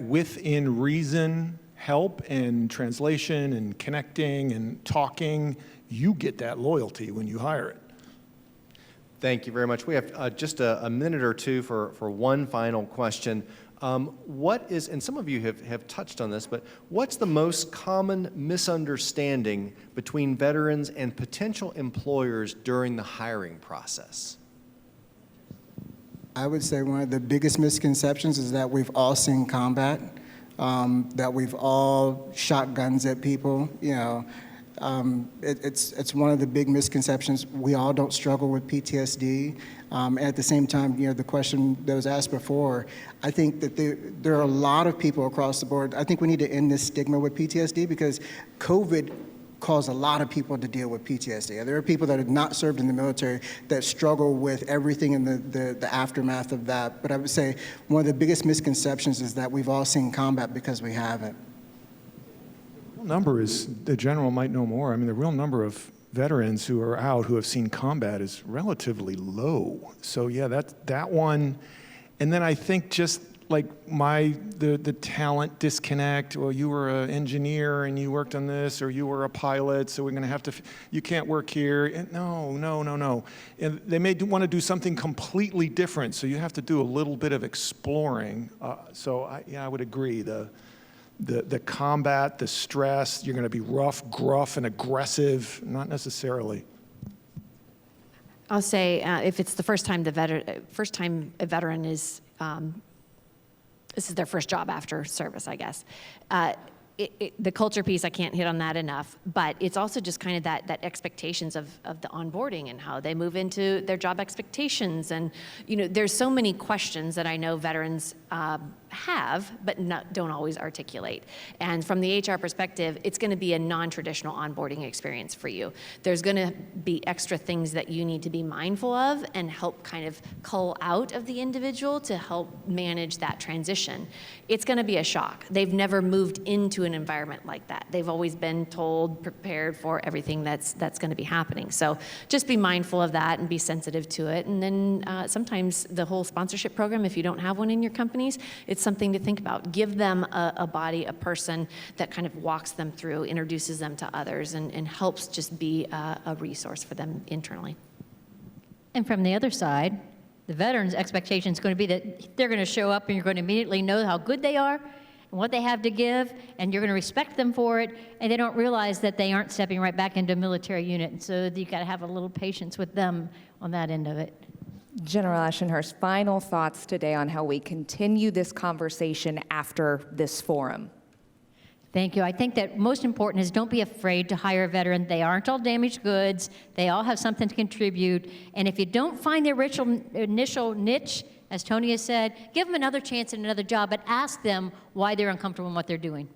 within reason help and translation and connecting and talking, you get that loyalty when you hire it. Thank you very much. We have just a minute or two for one final question. What is, and some of you have touched on this, but what's the most common misunderstanding between veterans and potential employers during the hiring process? I would say one of the biggest misconceptions is that we've all seen combat, that we've all shot guns at people, It's one of the big misconceptions. We all don't struggle with PTSD. At the same time, the question that was asked before, I think that there are a lot of people across the board. I think we need to end this stigma with PTSD, because COVID caused a lot of people to deal with PTSD. There are people that have not served in the military that struggle with everything in the aftermath of that. But I would say one of the biggest misconceptions is that we've all seen combat, because we haven't. Number is, the general might know more. I mean, the real number of veterans who are out who have seen combat is relatively low. So yeah, that one. And then I think just like the talent disconnect. Well, you were an engineer and you worked on this, or you were a pilot, so we're going to have to. You can't work here. And no. And they may want to do something completely different. So you have to do a little bit of exploring. I would agree. The combat, the stress, you're going to be rough, gruff, and aggressive. Not necessarily. I'll say if it's the first time a veteran is, this is their first job after service, I guess. The culture piece, I can't hit on that enough, but it's also just kind of that expectations of the onboarding and how they move into their job expectations. And, there's so many questions that I know veterans have, but don't always articulate. And from the HR perspective, it's going to be a non-traditional onboarding experience for you. There's going to be extra things that you need to be mindful of and help kind of cull out of the individual to help manage that transition. It's going to be a shock. They've never moved into an environment like that. They've always been told, prepared for everything that's going to be happening. So just be mindful of that and be sensitive to it. And then sometimes the whole sponsorship program, if you don't have one in your companies, it's something to think about. Give them a body, a person that kind of walks them through, introduces them to others, and helps just be a resource for them internally. And from the other side, the veterans' expectation is going to be that they're going to show up and you're going to immediately know how good they are and what they have to give, and you're going to respect them for it, and they don't realize that they aren't stepping right back into a military unit. And so you got to have a little patience with them on that end of it. General Ashenhurst, final thoughts today on how we continue this conversation after this forum. Thank you. I think that most important is don't be afraid to hire a veteran. They aren't all damaged goods. They all have something to contribute. And if you don't find their initial niche, as Tony has said, give them another chance at another job, but ask them why they're uncomfortable in what they're doing.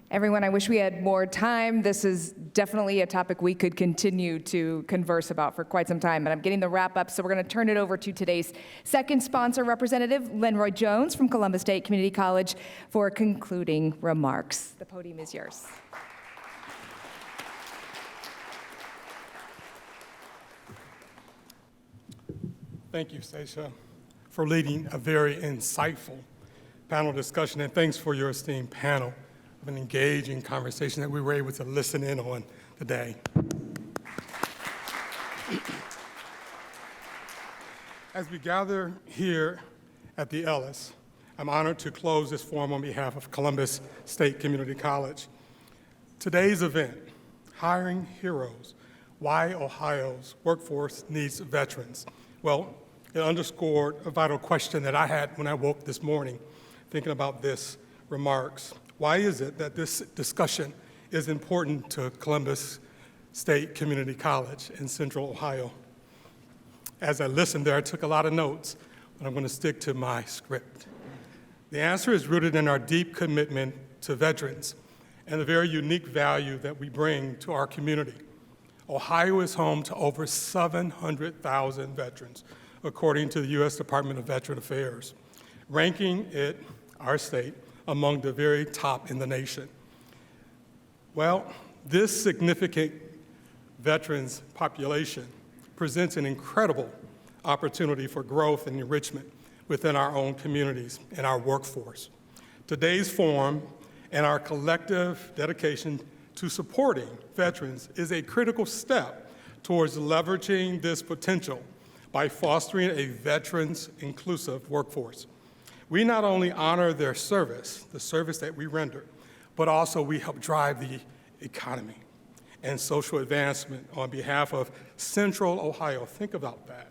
Everyone, I wish we had more time. This is definitely a topic we could continue to converse about for quite some time, but I'm getting the wrap up, so we're going to turn it over to today's second sponsor representative, Lenroy Jones from Columbus State Community College, for concluding remarks. The podium is yours. Thank you, Stacia, for leading a very insightful panel discussion, and thanks for your esteemed panel of an engaging conversation that we were able to listen in on today. As we gather here at the Ellis, I'm honored to close this forum on behalf of Columbus State Community College. Today's event, Hiring Heroes, Why Ohio's Workforce Needs Veterans. Well, it underscored a vital question that I had when I woke this morning thinking about this remarks. Why is it that this discussion is important to Columbus State Community College in Central Ohio? As I listened there, I took a lot of notes, but I'm going to stick to my script. The answer is rooted in our deep commitment to veterans and the very unique value that we bring to our community. Ohio is home to over 700,000 veterans, according to the U.S. Department of Veteran Affairs, ranking it, our state, among the very top in the nation. Well, this significant veterans population presents an incredible opportunity for growth and enrichment within our own communities and our workforce. Today's forum and our collective dedication to supporting veterans is a critical step towards leveraging this potential by fostering a veterans-inclusive workforce. We not only honor their service, the service that we render, but also we help drive the economy and social advancement on behalf of Central Ohio. Think about that.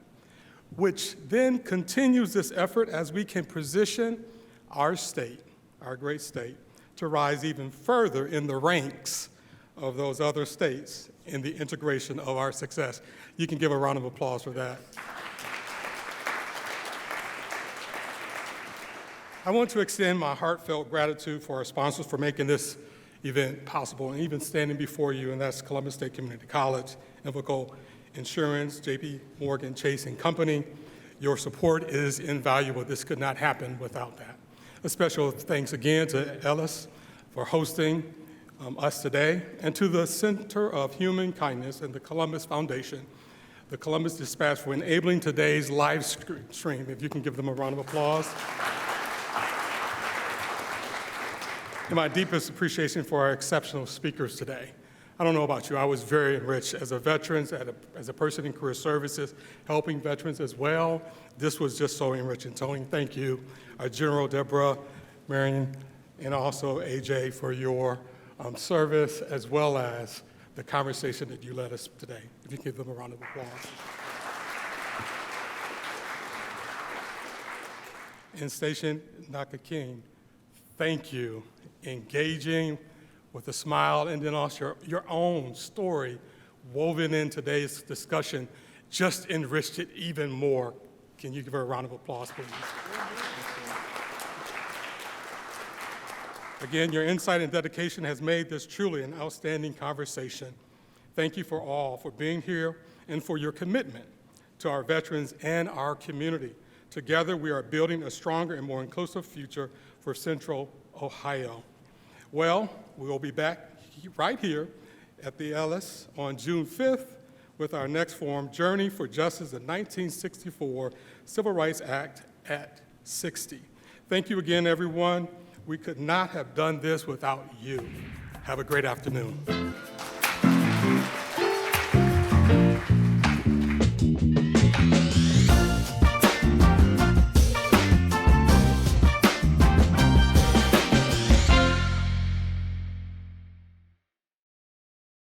Which then continues this effort as we can position our state, our great state, to rise even further in the ranks of those other states in the integration of our success. You can give a round of applause for that. I want to extend my heartfelt gratitude for our sponsors for making this event possible and even standing before you, and that's Columbus State Community College, Invoco Insurance, JP Morgan Chase and Company. Your support is invaluable. This could not happen without that. A special thanks again to Ellis for hosting us today, and to the Center of Human Kindness and the Columbus Foundation, the Columbus Dispatch, for enabling today's live stream. If you can give them a round of applause. And my deepest appreciation for our exceptional speakers today. I don't know about you, I was very enriched as a veteran, as a person in career services, helping veterans as well. This was just so enriching. Tony, thank you. Our General, Deborah, Marion, and also AJ for your service, as well as the conversation that you led us today. If you give them a round of applause. And Station Naka King, thank you. Engaging with a smile, and then also your own story woven in today's discussion just enriched it even more. Can you give her a round of applause, please? Again, your insight and dedication has made this truly an outstanding conversation. Thank you for all for being here and for your commitment to our veterans and our community. Together, we are building a stronger and more inclusive future for Central Ohio. Well, we will be back right here at the Ellis on June 5th with our next forum, Journey for Justice, the 1964 Civil Rights Act at 60. Thank you again, everyone. We could not have done this without you. Have a great afternoon.